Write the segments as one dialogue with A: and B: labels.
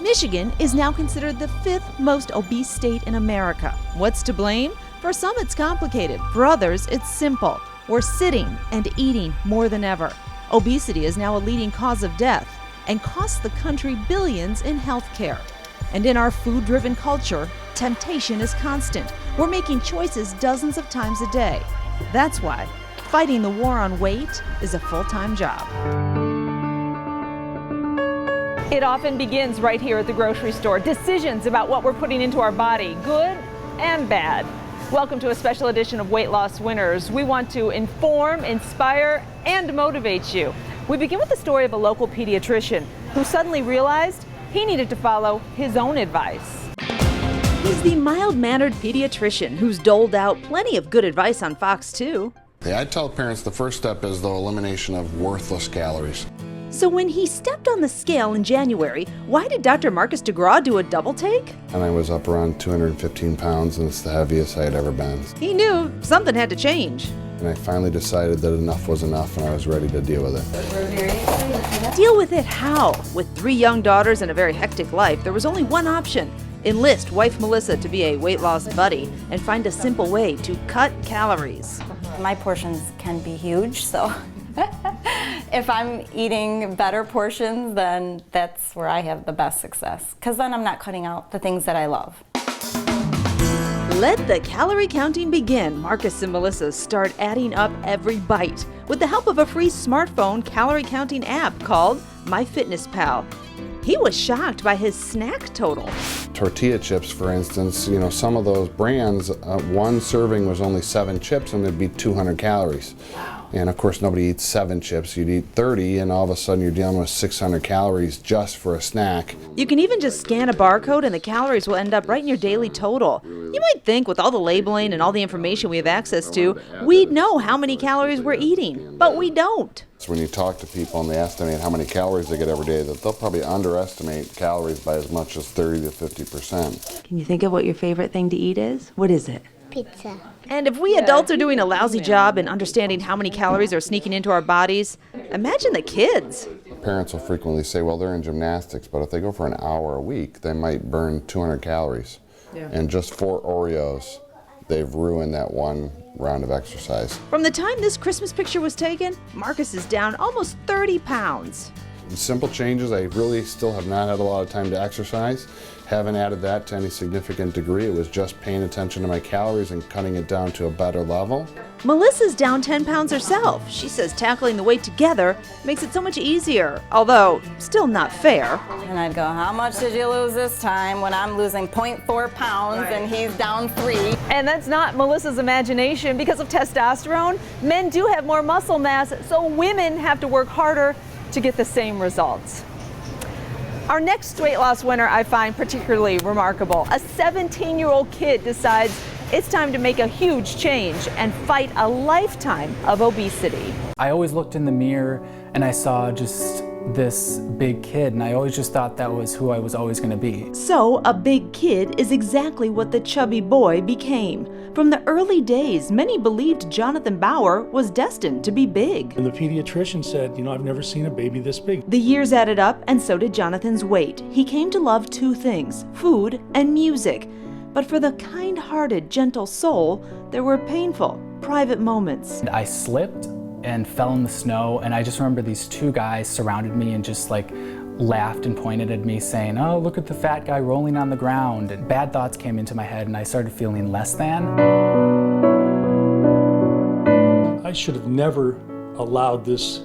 A: Michigan is now considered the 5th most obese state in America. What's to blame? For some, it's complicated. For others, it's simple. We're sitting and eating more than ever. Obesity is now a leading cause of death and costs the country billions in health care. And in our food-driven culture, temptation is constant. We're making choices dozens of times a day. That's why fighting the war on weight is a full-time job.
B: It often begins right here at the grocery store. Decisions about what we're putting into our body, good and bad. Welcome to a special edition of Weight Loss Winners. We want to inform, inspire, and motivate you. We begin with the story of a local pediatrician who suddenly realized he needed to follow his own advice.
A: He's the mild-mannered pediatrician who's doled out plenty of good advice on Fox 2.
C: I tell parents the first step is the elimination of worthless calories.
A: So when he stepped on the scale in January, why did Dr. Marcus DeGraw do a double take?
C: And I was up around 215 pounds, and it's the heaviest I had ever been.
A: He knew something had to change.
C: And I finally decided that enough was enough, and I was ready to deal with it.
A: Deal with it how? With 3 young daughters and a very hectic life, there was only one option. Enlist wife Melissa to be a weight loss buddy and find a simple way to cut calories.
D: My portions can be huge, so if I'm eating better portions, then that's where I have the best success, because then I'm not cutting out the things that I love.
A: Let the calorie counting begin. Marcus and Melissa start adding up every bite with the help of a free smartphone calorie counting app called MyFitnessPal. He was shocked by his snack total.
C: Tortilla chips, for instance, some of those brands, one serving was only 7 chips, and it'd be 200 calories. Wow. And of course, nobody eats 7 chips. You'd eat 30, and all of a sudden you're dealing with 600 calories just for a snack.
A: You can even just scan a barcode, and the calories will end up right in your daily total. You might think with all the labeling and all the information we have access to, we'd know how many calories we're eating, but we don't.
C: So when you talk to people and they estimate how many calories they get every day, that they'll probably underestimate calories by as much as 30 to 50%.
A: Can you think of what your favorite thing to eat is? What is it?
E: Pizza.
A: And if we adults are doing a lousy job in understanding how many calories are sneaking into our bodies, imagine the kids.
C: Parents will frequently say, well, they're in gymnastics, but if they go for an hour a week, they might burn 200 calories. Yeah. And just 4 Oreos, they've ruined that one round of exercise.
A: From the time this Christmas picture was taken, Marcus is down almost 30 pounds.
C: Simple changes. I really still have not had a lot of time to exercise. Haven't added that to any significant degree. It was just paying attention to my calories and cutting it down to a better level.
A: Melissa's down 10 pounds herself. She says tackling the weight together makes it so much easier, although still not fair.
D: And I'd go, how much did you lose this time, when I'm losing 0.4 pounds and he's down 3?
B: And that's not Melissa's imagination. Because of testosterone, men do have more muscle mass, so women have to work harder to get the same results. Our next weight loss winner I find particularly remarkable. A 17-year-old kid decides it's time to make a huge change and fight a lifetime of obesity.
F: I always looked in the mirror and I saw just this big kid, and I always just thought that was who I was always going to be.
A: So a big kid is exactly what the chubby boy became. From the early days, many believed Jonathan Bauer was destined to be big.
G: And the pediatrician said, I've never seen a baby this big.
A: The years added up, and so did Jonathan's weight. He came to love 2 things, food and music. But for the kind-hearted, gentle soul, there were painful, private moments.
F: I slipped and fell in the snow, and I just remember these 2 guys surrounded me and just laughed and pointed at me saying, oh, look at the fat guy rolling on the ground. And bad thoughts came into my head and I started feeling less than.
G: I should have never allowed this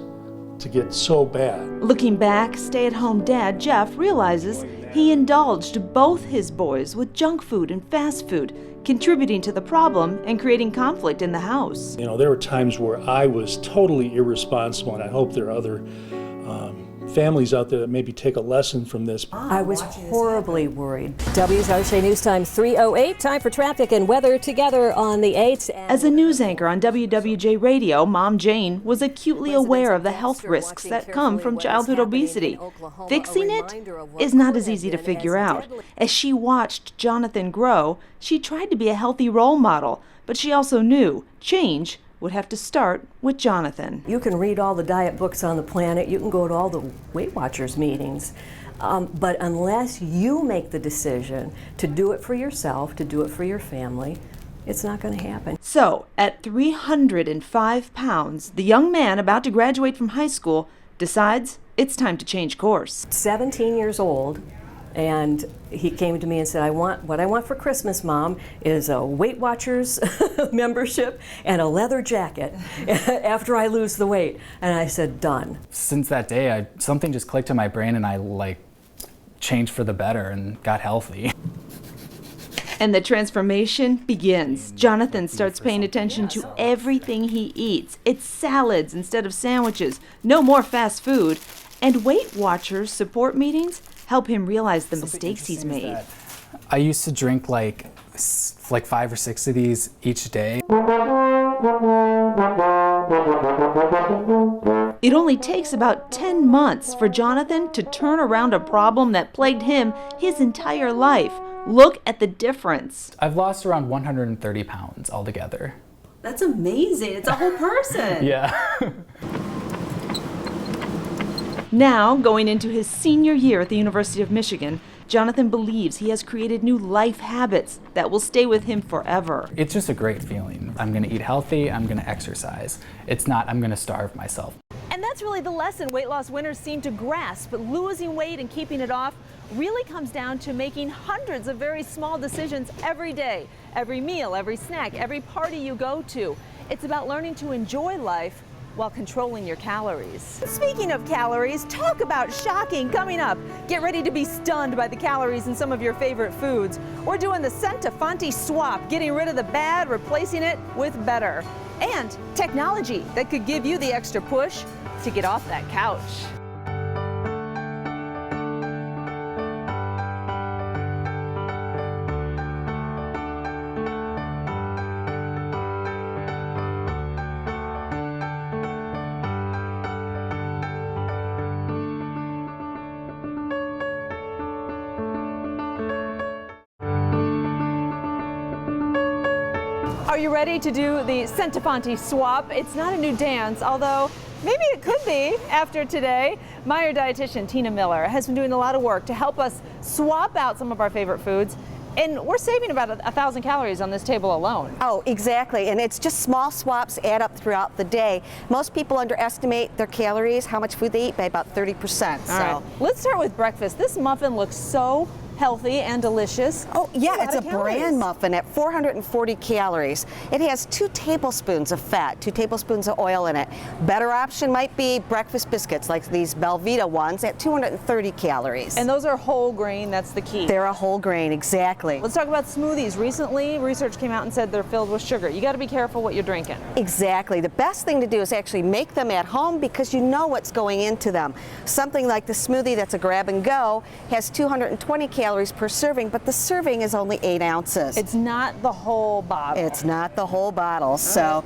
G: to get so bad.
A: Looking back, stay-at-home dad Jeff realizes he indulged both his boys with junk food and fast food, contributing to the problem and creating conflict in the house.
G: There were times where I was totally irresponsible, and I hope there are other families out there that maybe take a lesson from this.
H: I was horribly worried. WSRC News Time 3:08. Time for traffic and weather together on the 8th.
A: As a news anchor on WWJ Radio, Mom Jane was acutely aware of the health risks that come from childhood obesity. Fixing it is not as easy to figure out. As she watched Jonathan grow, she tried to be a healthy role model, but she also knew change would have to start with Jonathan.
H: You can read all the diet books on the planet, you can go to all the Weight Watchers meetings, but unless you make the decision to do it for yourself, to do it for your family, it's not going to happen.
A: So, at 305 pounds, the young man about to graduate from high school decides it's time to change course.
H: 17 years old, and he came to me and said, what I want for Christmas, Mom, is a Weight Watchers membership and a leather jacket after I lose the weight. And I said, done.
F: Since that day, something just clicked in my brain, and I changed for the better and got healthy.
A: And the transformation begins. Jonathan starts paying attention to everything he eats. It's salads instead of sandwiches, no more fast food. And Weight Watchers support meetings help him realize the mistakes he's made.
F: I used to drink like 5 or 6 of these each day.
A: It only takes about 10 months for Jonathan to turn around a problem that plagued him his entire life. Look at the difference.
F: I've lost around 130 pounds altogether.
A: That's amazing. It's a whole person.
F: Yeah.
A: Now, going into his senior year at the University of Michigan, Jonathan believes he has created new life habits that will stay with him forever.
F: It's just a great feeling. I'm going to eat healthy, I'm going to exercise. It's not, I'm going to starve myself.
B: And that's really the lesson weight loss winners seem to grasp. But losing weight and keeping it off really comes down to making hundreds of very small decisions every day, every meal, every snack, every party you go to. It's about learning to enjoy life while controlling your calories. Speaking of calories, talk about shocking coming up. Get ready to be stunned by the calories in some of your favorite foods. We're doing the Centofanti swap, getting rid of the bad, replacing it with better. And technology that could give you the extra push to get off that couch. Are you ready to do the Centofanti swap? It's not a new dance, although maybe it could be after today. Meijer dietitian Tina Miller has been doing a lot of work to help us swap out some of our favorite foods, and we're saving about 1,000 calories on this table alone.
E: Oh, exactly, and it's just small swaps add up throughout the day. Most people underestimate their calories, how much food they eat, by about 30%.
B: All right, let's start with breakfast. This muffin looks so healthy and delicious.
E: Oh yeah, it's a
B: calories.
E: bran muffin at 440 calories. It has 2 tablespoons of fat, 2 tablespoons of oil in it. Better option might be breakfast biscuits like these Belvita ones at 230 calories.
B: And those are whole grain, that's the key.
E: They're a whole grain, exactly.
B: Let's talk about smoothies. Recently, research came out and said they're filled with sugar. You got to be careful what you're drinking.
E: Exactly. The best thing to do is actually make them at home because you know what's going into them. Something like the smoothie that's a grab and go has 220 calories per serving, but the serving is only 8 ounces.
B: It's not the whole bottle.
E: It's not the whole bottle. So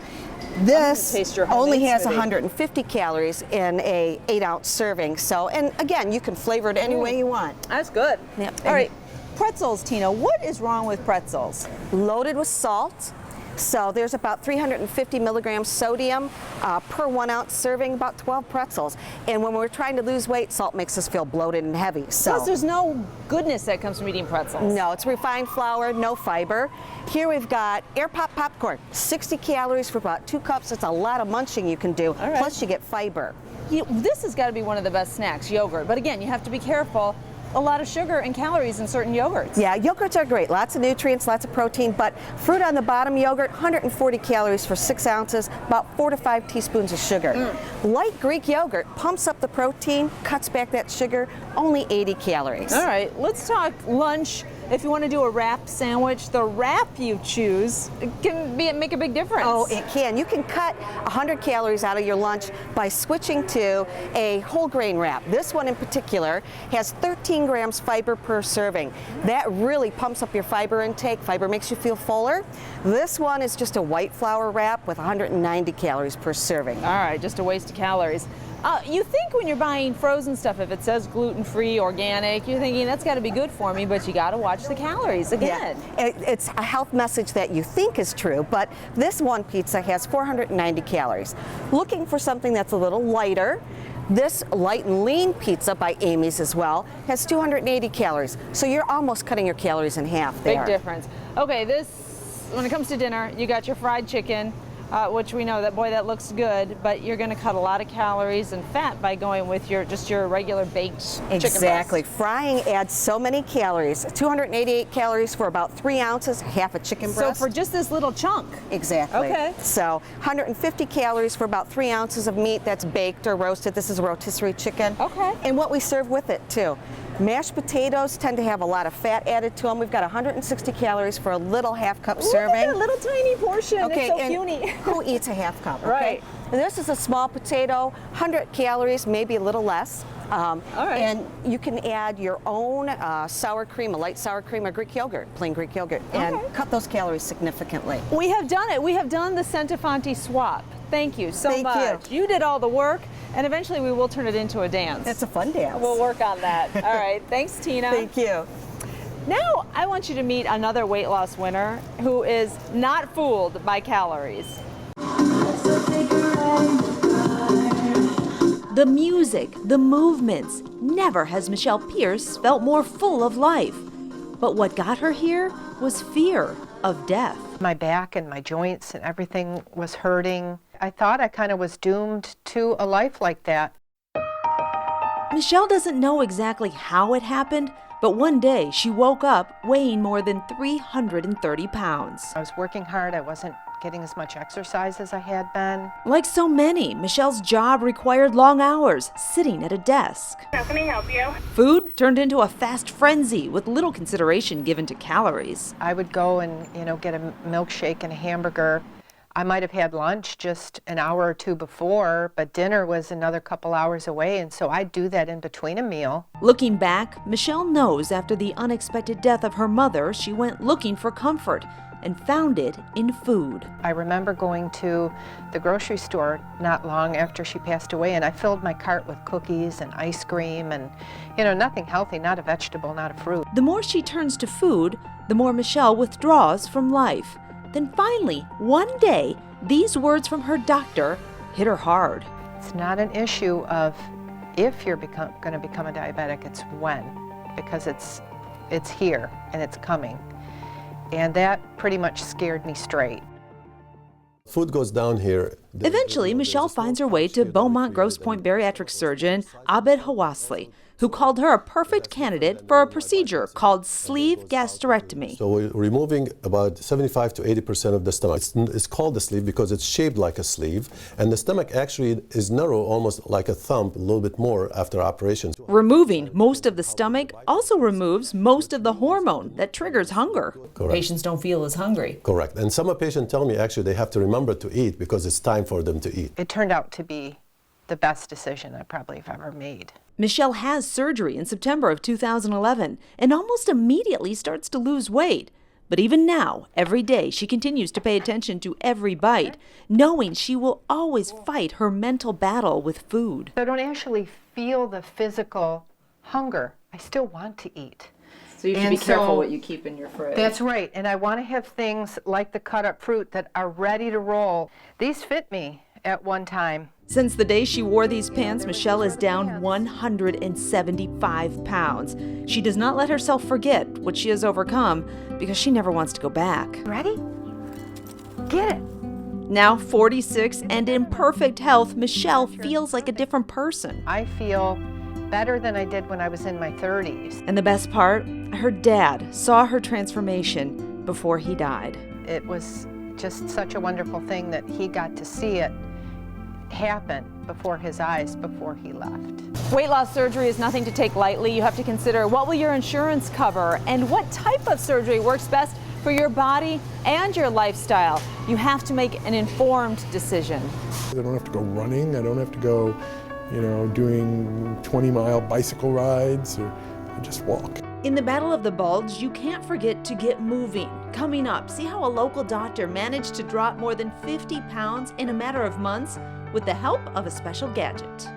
E: this
B: taste your
E: only
B: homemade
E: has
B: smoothie.
E: 150 calories in a 8-ounce serving. So, and again, you can flavor it any way you want.
B: That's good.
E: Yep.
B: All right, pretzels, Tina. What is wrong with pretzels?
E: Loaded with salt. So there's about 350 milligrams sodium per 1-ounce serving, about 12 pretzels. And when we're trying to lose weight, salt makes us feel bloated and heavy. So
B: Plus, there's no goodness that comes from eating pretzels.
E: no, it's refined flour, no fiber. Here we've got Air Pop popcorn, 60 calories for about 2 cups. It's a lot of munching you can do.
B: All right.
E: Plus you get fiber.
B: This has got to be one of the best snacks, yogurt. But again, you have to be careful. A lot of sugar and calories in certain yogurts.
E: Yeah, yogurts are great. Lots of nutrients, lots of protein, but fruit on the bottom yogurt, 140 calories for 6 ounces, about 4 to 5 teaspoons of sugar. Light Greek yogurt pumps up the protein, cuts back that sugar, only 80 calories.
B: All right, let's talk lunch. If you want to do a wrap sandwich, the wrap you choose can make a big difference.
E: Oh, it can. You can cut 100 calories out of your lunch by switching to a whole grain wrap. This one in particular has 13 grams fiber per serving. That really pumps up your fiber intake. Fiber makes you feel fuller. This one is just a white flour wrap with 190 calories per serving.
B: All right, just a waste of calories. You think when you're buying frozen stuff, if it says gluten-free, organic, you're thinking that's got to be good for me, but you got to watch the calories again.
E: Yeah. It's a health message that you think is true, but this one pizza has 490 calories. Looking for something that's a little lighter, this light and lean pizza by Amy's as well has 280 calories. So you're almost cutting your calories in half there.
B: Big difference. Okay, when it comes to dinner, you got your fried chicken, which we know that, boy, that looks good, but you're going to cut a lot of calories and fat by going with your regular baked chicken breast.
E: Exactly. Frying adds so many calories. 288 calories for about 3 ounces, half a chicken breast.
B: So for just this little chunk.
E: Exactly.
B: Okay.
E: So 150 calories for about 3 ounces of meat that's baked or roasted. This is rotisserie chicken.
B: Okay.
E: And what we serve with it too. Mashed potatoes tend to have a lot of fat added to them. We've got 160 calories for a little half-cup serving.
B: Look at a little tiny portion.
E: Okay,
B: it's so
E: and
B: puny.
E: who eats a half cup? Okay?
B: Right.
E: And this is a small potato, 100 calories, maybe a little less.
B: All right.
E: And you can add your own sour cream, a light sour cream, or Greek yogurt, plain Greek yogurt, and cut those calories significantly.
B: We have done it. We have done the Centofanti swap. Thank you so
E: Thank
B: much.
E: you.
B: You did all the work, and eventually we will turn it into a dance.
E: It's a fun dance.
B: We'll work on that. All right. Thanks, Tina.
E: Thank you.
B: Now I want you to meet another weight loss winner who is not fooled by calories.
A: The music, the movements. Never has Michelle Pierce felt more full of life. But what got her here was fear of death.
I: My back and my joints and everything was hurting. I thought I kind of was doomed to a life like that.
A: Michelle doesn't know exactly how it happened, but one day she woke up weighing more than 330 pounds.
I: I was working hard. I wasn't getting as much exercise as I had been.
A: Like so many, Michelle's job required long hours, sitting at a desk.
J: How can I help you?
A: Food turned into a fast frenzy with little consideration given to calories.
I: I would go and, get a milkshake and a hamburger. I might have had lunch just an hour or two before, but dinner was another couple hours away, and so I'd do that in between a meal.
A: Looking back, Michelle knows after the unexpected death of her mother, she went looking for comfort and found it in food.
I: I remember going to the grocery store not long after she passed away, and I filled my cart with cookies and ice cream and, nothing healthy, not a vegetable, not a fruit.
A: The more she turns to food, the more Michelle withdraws from life. Then finally, one day, these words from her doctor hit her hard.
I: It's not an issue of if you're going to become a diabetic, it's when, because it's here and it's coming. And that pretty much scared me straight.
K: Food goes down here.
A: Eventually, Michelle finds her way to Beaumont Grosse Pointe bariatric surgeon Abed Hawasli, who called her a perfect candidate for a procedure called sleeve gastrectomy.
K: So we're removing about 75 to 80% of the stomach. It's called the sleeve because it's shaped like a sleeve, and the stomach actually is narrow, almost like a thumb, a little bit more after operation.
A: Removing most of the stomach also removes most of the hormone that triggers hunger.
K: Correct.
L: Patients don't feel as hungry.
K: Correct. And some patients tell me actually they have to remember to eat because it's time for them to eat.
I: It turned out to be the best decision I probably have ever made.
A: Michelle has surgery in September of 2011 and almost immediately starts to lose weight. But even now, every day, she continues to pay attention to every bite, knowing she will always fight her mental battle with food.
I: I don't actually feel the physical hunger. I still want to eat.
L: So you should be careful what you keep in your fridge.
I: That's right. And I want to have things like the cut-up fruit that are ready to roll. These fit me at one time.
A: Since the day she wore these pants, Michelle is down 175 pounds. She does not let herself forget what she has overcome because she never wants to go back.
I: Ready? Get it.
A: Now 46 and in perfect health, Michelle feels like a different person.
I: I feel better than I did when I was in my 30s.
A: And the best part, her dad saw her transformation before he died.
I: It was just such a wonderful thing that he got to see it happen before his eyes before he left.
B: Weight loss surgery is nothing to take lightly. You have to consider what will your insurance cover and what type of surgery works best for your body and your lifestyle. You have to make an informed decision.
M: I don't have to go running. I don't have to go, doing 20-mile bicycle rides, or I just walk.
A: In the Battle of the Bulge, you can't forget to get moving. Coming up, see how a local doctor managed to drop more than 50 pounds in a matter of months with the help of a special gadget.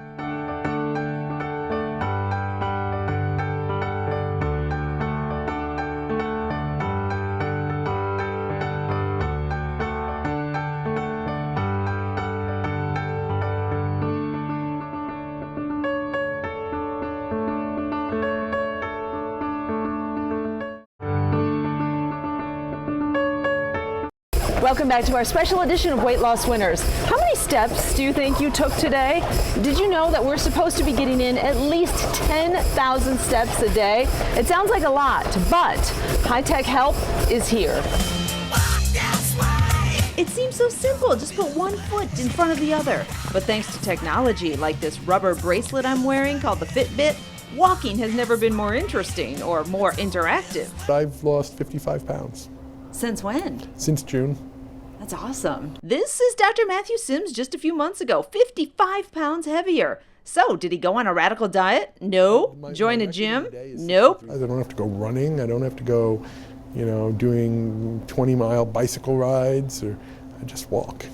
B: Welcome back to our special edition of Weight Loss Winners. How many steps do you think you took today? Did you know that we're supposed to be getting in at least 10,000 steps a day? It sounds like a lot, but high-tech help is here.
A: It seems so simple, just put one foot in front of the other. But thanks to technology like this rubber bracelet I'm wearing called the Fitbit, walking has never been more interesting or more interactive.
M: I've lost 55 pounds.
A: Since when?
M: Since June.
A: That's awesome. This is Dr. Matthew Sims just a few months ago, 55 pounds heavier. So, did he go on a radical diet? No. Join a gym? Nope.
M: I don't have to go running. I don't have to go, doing 20-mile bicycle rides, or I just walk.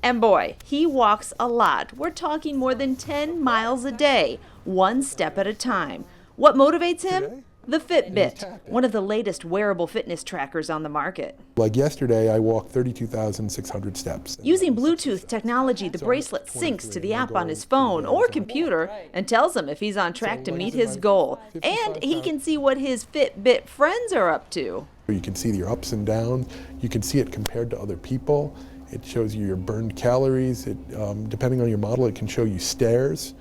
A: And boy, he walks a lot. We're talking more than 10 miles a day, one step at a time. What motivates him? The Fitbit, one of the latest wearable fitness trackers on the market.
M: Like yesterday, I walked 32,600 steps.
A: Using Bluetooth technology, the bracelet syncs to the app on his phone or computer and tells him if he's on track to meet his goal. And he can see what his Fitbit friends are up to.
M: You can see your ups and downs. You can see it compared to other people. It shows you your burned calories. Depending on your model, it can show you stairs.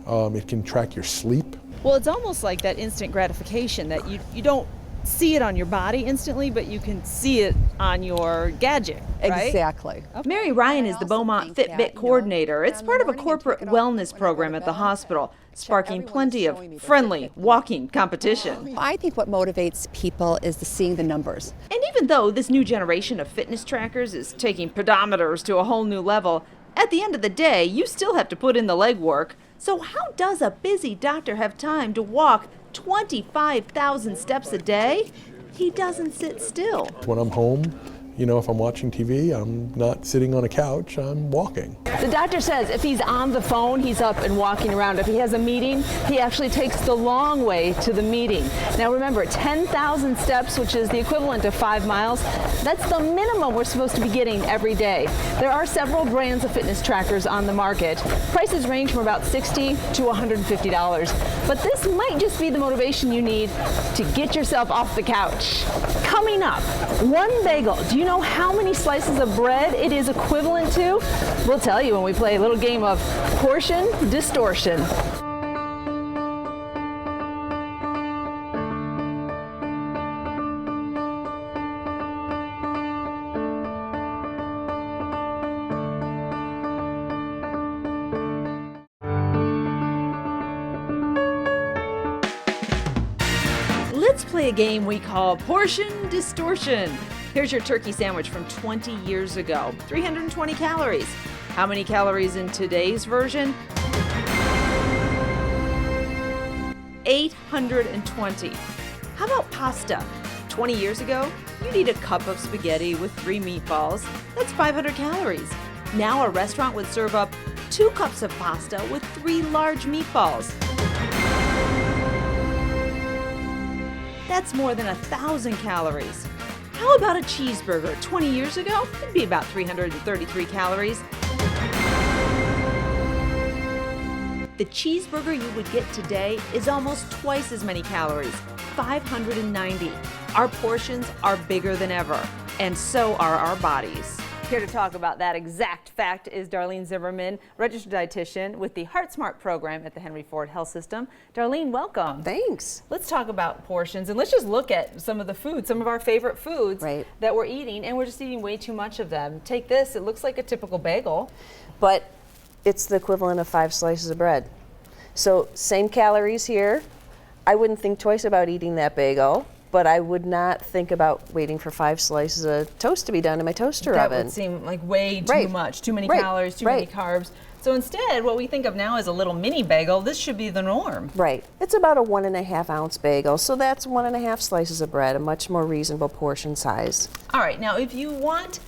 M: It can track your sleep.
B: Well, it's almost like that instant gratification that you don't see it on your body instantly, but you can see it on your gadget, right?
J: Exactly.
A: Okay. Mary Ryan is the Beaumont Fitbit coordinator. It's part of a corporate wellness program at the hospital, sparking plenty of friendly walking competition.
J: I think what motivates people is seeing the numbers.
A: And even though this new generation of fitness trackers is taking pedometers to a whole new level, at the end of the day, you still have to put in the legwork. So how does a busy doctor have time to walk 25,000 steps a day? He doesn't sit still.
M: When I'm home, if I'm watching TV, I'm not sitting on a couch, I'm walking.
B: The doctor says if he's on the phone, he's up and walking around. If he has a meeting, he actually takes the long way to the meeting. Now remember, 10,000 steps, which is the equivalent of 5 miles, that's the minimum we're supposed to be getting every day. There are several brands of fitness trackers on the market. Prices range from about $60 to $150. But this might just be the motivation you need to get yourself off the couch. Coming up, one bagel. Do you know how many slices of bread it is equivalent to? We'll tell you when we play a little game of portion distortion.
A: Let's play a game we call Portion Distortion. Here's your turkey sandwich from 20 years ago. 320 calories. How many calories in today's version? 820. How about pasta? 20 years ago, you'd eat a cup of spaghetti with 3 meatballs. That's 500 calories. Now a restaurant would serve up 2 cups of pasta with 3 large meatballs. That's more than 1,000 calories. How about a cheeseburger? 20 years ago, it'd be about 333 calories. The cheeseburger you would get today is almost twice as many calories, 590. Our portions are bigger than ever, and so are our bodies.
B: Here to talk about that exact fact is Darlene Zimmerman, registered dietitian with the Heart Smart program at the Henry Ford Health System. Darlene, welcome.
J: Thanks.
B: Let's talk about portions, and let's just look at some of the foods, some of our favorite foods that we're eating, and we're just eating way too much of them. Take this, it looks like a typical bagel.
N: But it's the equivalent of 5 slices of bread. So same calories here. I wouldn't think twice about eating that bagel, but I would not think about waiting for 5 slices of toast to be done in my toaster oven.
B: That would seem like way too much, too many calories, too many carbs. So instead, what we think of now as a little mini bagel, this should be the norm.
N: Right. It's about a 1.5 ounce bagel, so that's 1.5 slices of bread, a much more reasonable portion size.
B: All right, now if you want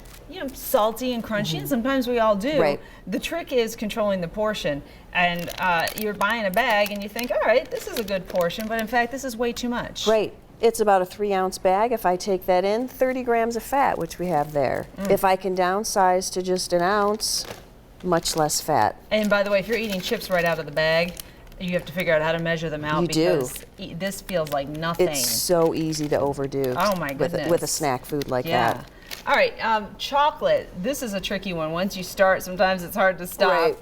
B: salty and crunchy, and sometimes we all do. The trick is controlling the portion. And you're buying a bag and you think, all right, this is a good portion, but in fact, this is way too much.
N: Right. It's about a 3 ounce bag. If I take that in, 30 grams of fat, which we have there. If I can downsize to just an ounce, much less fat.
B: And by the way, if you're eating chips right out of the bag, you have to figure out how to measure them out because this feels like nothing.
N: It's so easy to overdo.
B: Oh my goodness.
N: With a snack food like that.
B: All right, chocolate. This is a tricky one. Once you start, sometimes it's hard to stop.
N: Right.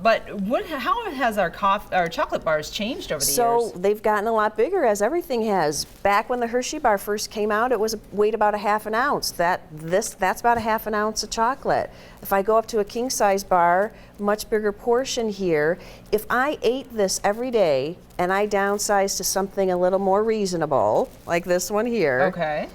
B: But how has our chocolate bars changed over the years?
N: So they've gotten a lot bigger, as everything has. Back when the Hershey bar first came out, it was weighed about a half an ounce. That's about a half an ounce of chocolate. If I go up to a king size bar, much bigger portion here. If I ate this every day and I downsized to something a little more reasonable, like this one here.
B: Okay.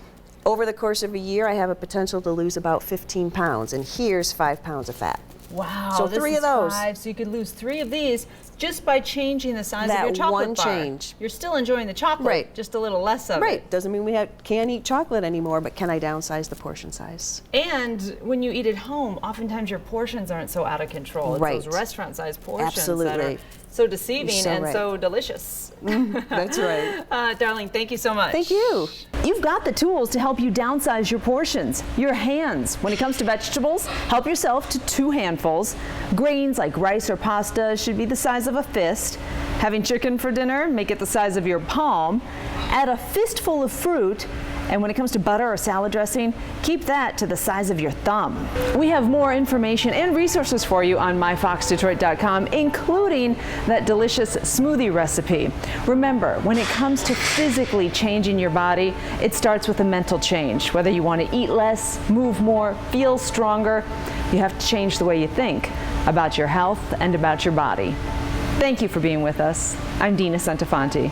N: Over the course of a year, I have a potential to lose about 15 pounds, and here's 5 pounds of fat.
B: Wow,
N: so
B: this
N: 3
B: is
N: of those.
B: 5, so you could lose 3 of these just by changing the size
N: That
B: of your chocolate
N: one
B: bar.
N: change.
B: You're still enjoying the chocolate,
N: Right.
B: just a little less of it.
N: Right, doesn't mean we can't eat chocolate anymore, but can I downsize the portion size?
B: And when you eat at home, oftentimes your portions aren't so out of control. It's
N: Right.
B: those restaurant-sized portions that
N: Absolutely.
B: are so deceiving
N: So
B: and
N: right.
B: so delicious.
N: That's right.
B: Darling, thank you so much.
N: Thank you.
B: You've got the tools to help you downsize your portions. Your hands. When it comes to vegetables, help yourself to 2 handfuls. Grains like rice or pasta should be the size of a fist. Having chicken for dinner, make it the size of your palm. Add a fistful of fruit. And when it comes to butter or salad dressing, keep that to the size of your thumb. We have more information and resources for you on myfoxdetroit.com, including that delicious smoothie recipe. Remember, when it comes to physically changing your body, it starts with a mental change. Whether you want to eat less, move more, feel stronger, you have to change the way you think about your health and about your body. Thank you for being with us. I'm Dina Santafanti.